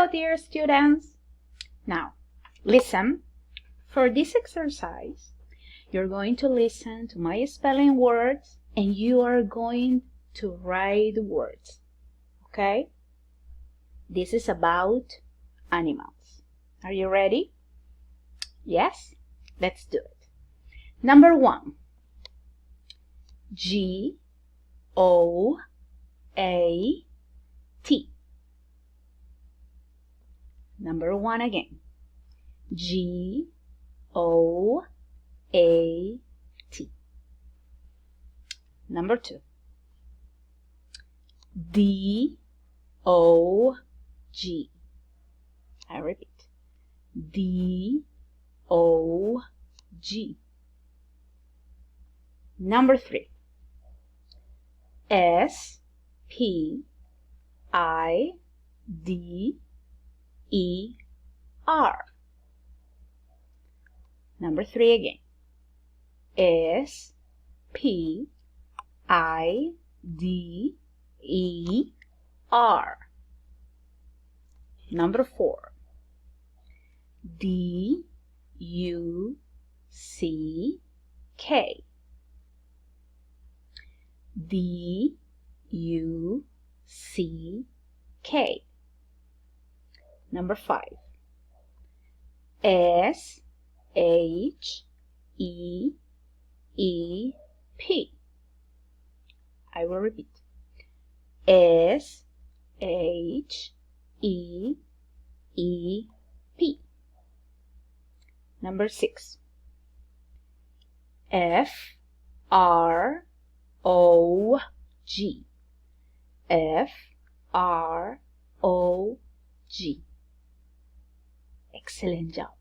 Hello, dear students. Now, listen. For this exercise, you're going to listen to my spelling words and you are going to write the words. Okay? This is about animals. Are you ready? Yes? Let's do it. Number 1. G-O-A-T. Number 1 again. G-O-A-T. Number 2. D-O-G. I repeat. D-O-G. Number 3. S-P-I-D-E-R. Number 3 again. S-P-I-D-E-R. Number 4. D-U-C-K. D-U-C-K. Number 5. S-H-E-E-P. I will repeat. S-H-E-E-P. Number 6. F-R-O-G. F-R-O-G. Excellent job.